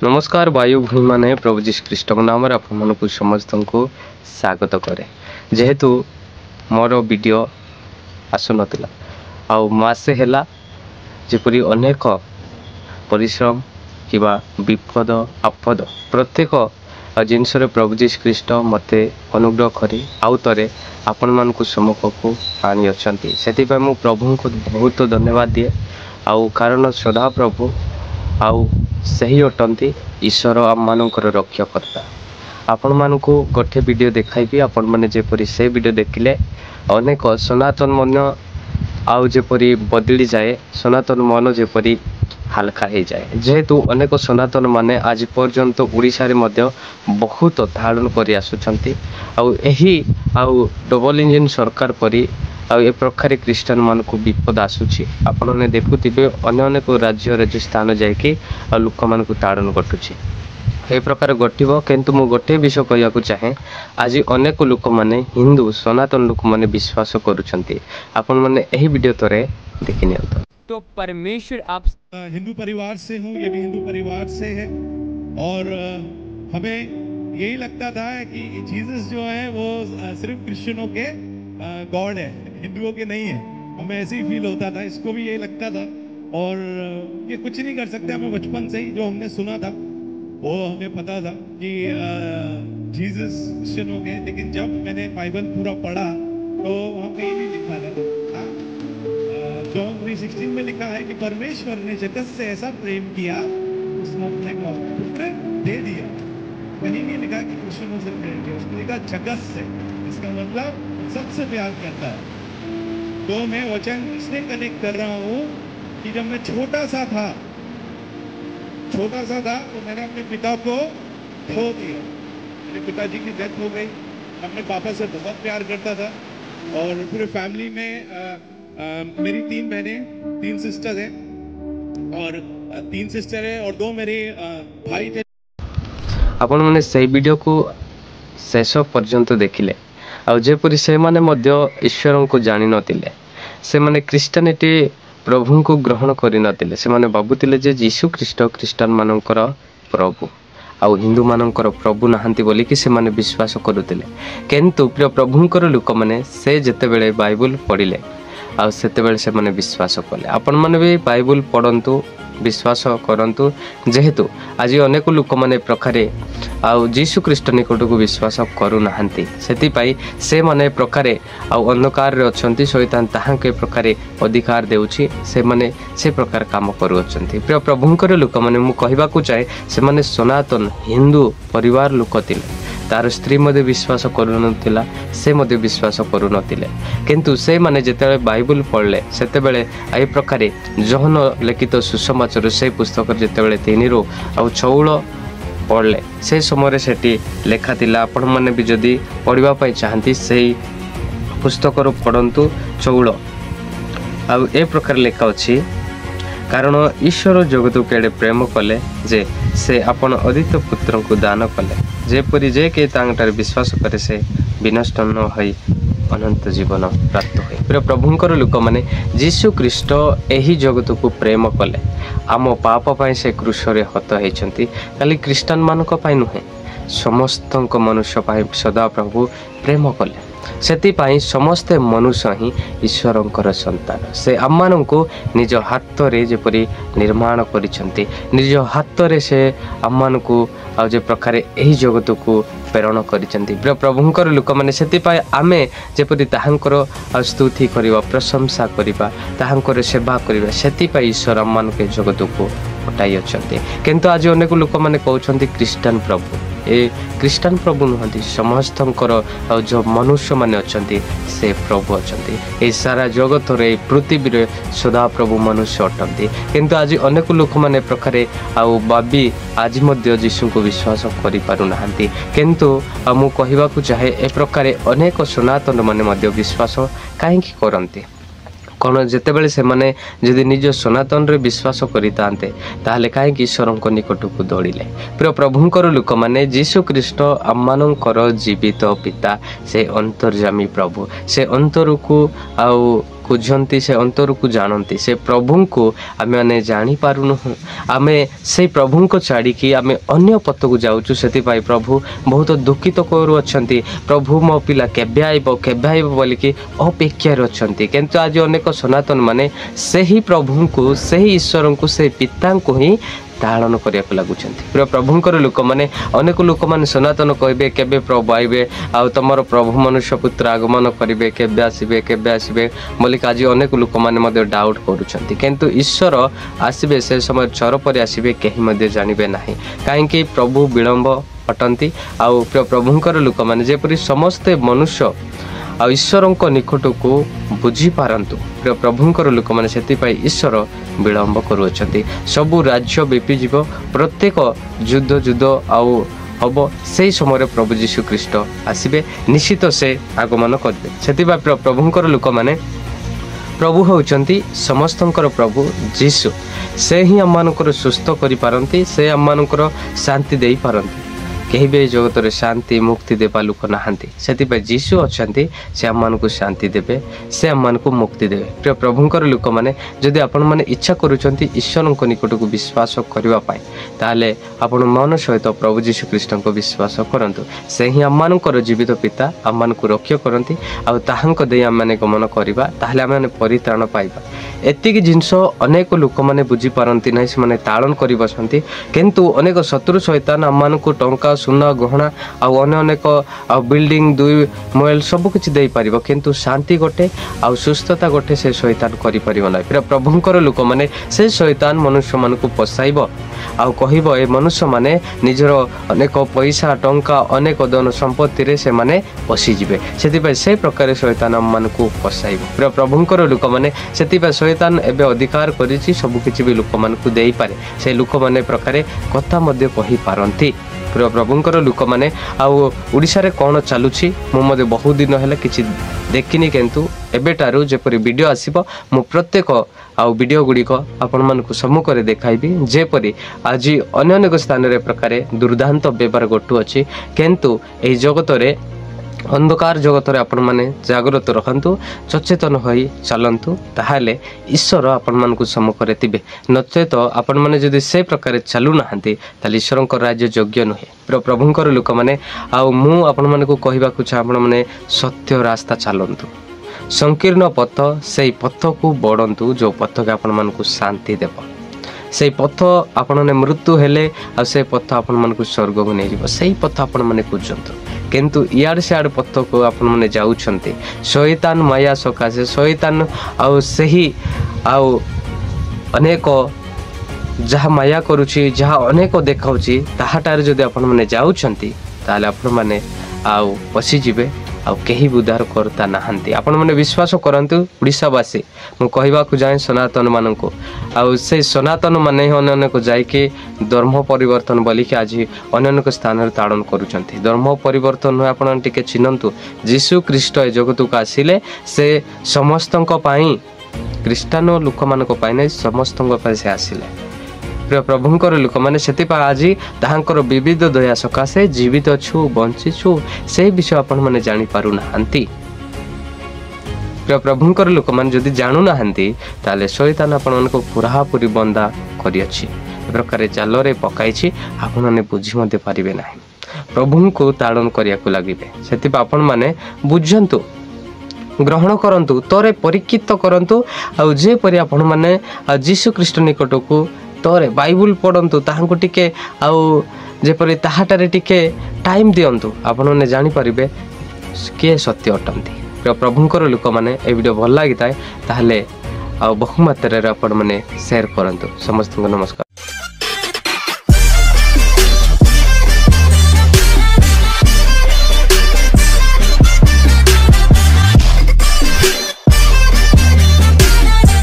नमस्कार वायु भूमि माने प्रभु जीशु ख्रीष्ट नाम आपण समस्त को स्वागत करे। जेहेतु मोर वीडियो आसु नथिला आउ मासे हैला जेपरी अनेक परिश्रम किबा विपद आपद प्रत्येक जिनस प्रभु जीशु ख्रीष्ट मते अनुग्रह करी आउ तरे आपण मान को सम्मुख को आनी अछंती। सेति पय मु प्रभु को बहुत धन्यवाद दिए आउ कारण सदा प्रभु आउ सही अटंती ईश्वर आम मानकर रक्षकर्ता। आपण मान को गोटे वीडियो देखाइबी आपण माने जेपरी से वीडियो देखिले अनेक सनातन मन आउ जेपरी बदली जाए, सनातन मन जेपरी हालका हो जाए। जेहेतु अनेक सनातन माने आज पर्यंत ओडिशा रे मध्य बहुत धारण करि आसुछंती आउ एही आउ डबल इंजन सरकार परी आ ए प्रकार क्रिश्चियन मान को विपद आसुची। आपण ने देखुथिबे अन्य अनेक राज्य राजस्थान जाइके लोक मान को ताड़न घटुची। ए प्रकार घटिबो किंतु मु गोटे विषय कहया को चाहे आज अनेक लोक माने हिंदू सनातन लोक माने विश्वास करूछंती। आपण माने एही वीडियो तरे देखि नियंतो। तो परमेश्वर आप हिंदू परिवार से हूँ, ये भी हिंदू परिवार से है और हमें यही लगता था कि जीसस जो है वो सिर्फ क्रिश्चियनों के गॉड है, हिंदुओं के नहीं है। हमें ऐसे ही फील होता था, इसको भी यही लगता था और ये कुछ नहीं कर सकते। हमें बचपन से ही जो हमने सुना था वो हमें पता था कि जीसस क्रिश्चियनों के। लेकिन जब मैंने बाइबल पूरा पढ़ा तो वहाँ पे ये भी लिखा था, जॉन 3:16 में लिखा है कि परमेश्वर ने जगत से ऐसा प्रेम किया उसने अपने पुत्र दे दिया। कहीं नहीं लिखा कि क्रिश्चियनों से प्रेम किया, उसने लिखा जगत से। इसका मतलब सबसे प्यार करता है। तो मैं वचन इसलिए कनेक्ट कर रहा हूँ कि जब मैं छोटा सा था तो मैंने अपने पिता को खो दिया। मेरे पिताजी की डेथ हो गई। अपने पापा से बहुत प्यार करता था और पूरे फैमिली में मेरी 3 बहनें, 3 सिस्टर है और 3 सिस्टर है और 2 मेरे भाई थे। आपण माने सही वीडियो को शेष पर्यंत देखिले आउ जेपरी से माने मध्य ईश्वर को जानि नथिले, से माने क्रिश्चियनिटी प्रभु को ग्रहण करि नथिले। से माने भाबुतिले जे यीशु ख्रीष्ट क्रिश्चियन मानकर प्रभु आउ हिंदू मानकर प्रभु नाहंती बोली कि से माने विश्वास करुतिले। किंतु प्रिय प्रभुंकर लोक माने से जेते बेले बाइबल पढ़िले आउ सेते बेले से माने विश्वास कले। आपण माने भी बाइबल पढ़ंतु, विश्वास करंतु। जेहेतु आज अनेक लोक माने प्रकारे आउ जीशु ख्रीष्ट निकट को विश्वास करू नाहंती, सेति पाई से माने प्रकारे आउ अंधकार रे अछंती। शैतान ताहा के प्रकारे अधिकार देउछि, से माने से प्रकार काम करू अछंती। प्रिय प्रभुंकर लोक माने मु कहिबा को चाहे से माने सनातन हिंदू परिवार लोक थिले। तार स्त्री मध्य विश्वास करू नथिला, से मध्य विश्वास करू नथिले। किंतु से माने जेते बाइबल पढ़ले सेते बेले ए प्रकारे जोहन लिखित सुसमाचार से पुस्तक जेते बेले 3 आउ 16 पढ़ले से समय सेठी लेखा थिला। आपण माने भी जदी पढ़िबा पई चाहंती सेही पुस्तक रो पढ़ंतु 16 आउ ए प्रकार लेखा अछि। कारण ईश्वर जगत केड़े प्रेम कले जे से आपण अद्वितीय पुत्र को दान कले, जेपरि जे के तांटार विश्वास करे से विनष्ट न होई अनंत जीवन प्राप्त होई। प्रिय प्रभुंकर लोक माने यीशु ख्रीष्ट एही जगत को प्रेम कले। आम पाप पाई से क्रूस रे हत हेचंती, खाली क्रिश्चियन मानक पाई नुहे, समस्त मनुष्य पाई सदा प्रभु प्रेम कले। सेति पाई समस्त मनुष्य ही ईश्वरंकर संतान। से आम मान को निज हाथ रे जेपरि निर्माण करिसंती, निज हाथ रे से आम मान को आ जे प्रकार एही जगत को प्रेरण करिसंती। प्रभुंकर लोक माने सेति पाई आमे जेपरि ताहांकर स्तुति करिबा, प्रशंसा करिबा, ताहांकर सेवा करिबा, सेति पाई ईश्वर आम मान के जगत को पठाई अछंती। किंतु आज अनेक लोक माने कहउछंती क्रिश्चियन प्रभु। ए क्रिश्चियन प्रभु नुहंती, समस्तंकर जो मनुष्य माने अछंती से प्रभु अछंती। ए सारा जगत रे पृथ्वी रे सदा प्रभु मनुष्य अटंती। किंतु आज अनेक लोक माने प्रकारे आउ बाबी आज मध्य यीशु को विश्वास करि पारु नाहंती। किंतु मु कहिबा को चाहे ए प्रकारे अनेक सनातन माने मध्य विश्वास काहे की करंती। कौन जिते बड़े से माने जदि निज सनातन रे विश्वास करितांते ताहले काहे कि ईश्वर को निकट को दौड़िले। प्रिय प्रभुंकर लोक माने यीशु ख्रीष्ट आममानंकर जीवित पिता, से अंतर्जामी प्रभु, से अंतर को आउ खोजती से अंतर को जानती से प्रभु को आम मैंने जापारूँ आम से प्रभु को छाड़ी आम अन्य पथ को जाऊँ से प्रभु बहुत दुखित करुँच प्रभु मो पिला केबे आइब बोलिकी अपेक्षार अच्छा किंतु आज अनेक सनातन माने से ही प्रभु को से ही ईश्वर को से पिता को ही ताड़न करने लगुच प्रभुंर लोक मैंने अनेक लोक मैंने सनातन कहे केबे प्रभु आइबे आ तुम प्रभु मनुष्य पुत्र आगमन करेंगे केबे आसबे बोलिक आज अनेक लोक मैंने डाउट करुँच किंतु ईश्वर आसबे से समय चर पर आसबे कहीं जानवे ना कहीं प्रभु विलंब अटंती आउ प्रभुंर लोक मैंने जेपरी समस्ते मनुष्य आ ईश्वर निकट को बुझी पारंतु प्रभुंर लोक मैंने से ईश्वर विलंब करुँच सबू राज्य व्यापी जीव प्रत्येक युद्ध आउ हम से समय प्रभु जीशु ख्रीस्ट आसबे निश्चित से आगमन करेंगे से प्रभुंर लोक मैंने प्रभु होउचंती समस्तंकर प्रभु जीशु से ही आम सुस्थ करि पारंती से आम शांति दे पारंती कहीं भी जगत में शांति मुक्ति देवा लोक नहांती से जीशु अच्छा से आम को शांति देवे से आम को मुक्ति देवे प्रभुंर लोक मैंने जदि आपण मैंने इच्छा करुँच ईश्वर निकट को विश्वास करने ताले आपण मन सहित प्रभु जीशु ख्रीस्ट को विश्वास करंतु से ही आम जीवित पिता आम को रक्षा करती आम दे आम मैंने गमन करवा ताहले आम परित्राण पाइबा एतिक जिनस अनेक लोक मैंने बुझी पारती ना से ताड़न कर बसती किंतु अनेक शत्रु शैतान आम को टंका सुना गहना आउ अनेक बिल्डिंग दुई मोबाइल सबकि दे पार किंतु शांति गोटे आउ सुस्थता गोटे से शैतान करें प्रभुंर लोक मैंने से शैतान मनुष्य मान को पसाइब आउ कहब ए मनुष्य माने निजर अनेक पैसा टंका अनेक धन संपत्ति से माने पशिजे से प्रकार शैतान मान को पसाइब प्रभुंर लोक मैंने से शैतान एवं अधिकार करिछि सबकि भी लोक मान को दे पारे से लोक मैंने प्रकार कथा मध्य कहि पारंती प्रभुंर लोक मैंने आड़शा कौन चलुछि मुझे बहुत दिन है कि देखनी किंतु एबेटारू जेपरी वीडियो आसीबो मु प्रत्येक आउ वीडियो गुड़िक आपण मानकु सम्मुखरे देखाइबी जेपरी आज अन्य अनेक स्थान रे प्रकार दुर्दांत व्यवहार घटू अछि किंतु एही जगत रे अंधकार जगत रे आपण माने जागृत रखंतु सचेतन होई चलंतु ताहाले ईश्वर आपण मानकु सम्मुखरे थिबे नचेत आपण माने जदि से प्रकार चलु नाहंती ताले ईश्वरक राज्य योग्य नुहे प्रभुंकर लोक माने आ मु आपण मानकु कहबाकु छ आपण माने सत्य रास्ता चलंतु संकीर्ण पथ से पथ को बढ़ंतु जो पथ के आपण मानकु शांति देव से पथ आपण ने मृत्यु हेले आ से पथ आपण मानकु स्वर्ग को नै जीव सेही पथ आपण माने पूजंतु किंतु इयाड सियाड पथ को आपण माने जाउछंती शैतान माया सकाशे शैतान आ सेही आ अनेक जहाँ माया करुछि जहाँ अनेक देखाउछि ताहाटार जदि आपण माने जाउछंती ताले आपण माने आ पसी जिवे आ कहीं उद्धार करता नहांती आपण माने विश्वास करंतु ओडिशावासी मु कहबाकू जाए सनातन मानक से सनातन माने अनेक जाइके धर्म परिवर्तन बोलिक आज अनेक स्थान ताड़न करुछंती धर्म परिवर्तन आपण टिके चिन्हंतु जीशु ख्रीस्ट ए जगत को आसिले से समस्तंक पाई क्रिस्टियन लोक मानक पाई नै समस्तंक पाई से आसिले प्रभुंकर लोक मैंने से आज ताहांकर विविध दया सकाशे जीवित छु बंचीछु से विषय आपण माने जानी पारु नाहंती प्रभुंकर लोक मैंने जदि जानू नाहंती ताले शैतान आपण मानको पूरापूरी बंदा करियछि प्रकार जाल रे पकाइछि आपण माने बुझी मते पारिबे नाही प्रभु को ताड़न करिया को लागिबे सेति आपण माने बुझंतु ग्रहण करंतु तोरे परीक्षित करंतु आ जे परि आपण माने जीशु ख्रीस्ट निकट को तोरे बाइबल पढ़ंतु ताहांको टिके आउ जेपरि ताहाटारे टिके टाइम दियंतु आपण ने जानि परिबे के सत्य अटंती प्रभुंकर लोक माने ए वीडियो भल लागि ताहे ताहले आ बहु मात्रा रे आपण माने शेयर करंतु समस्त को नमस्कार।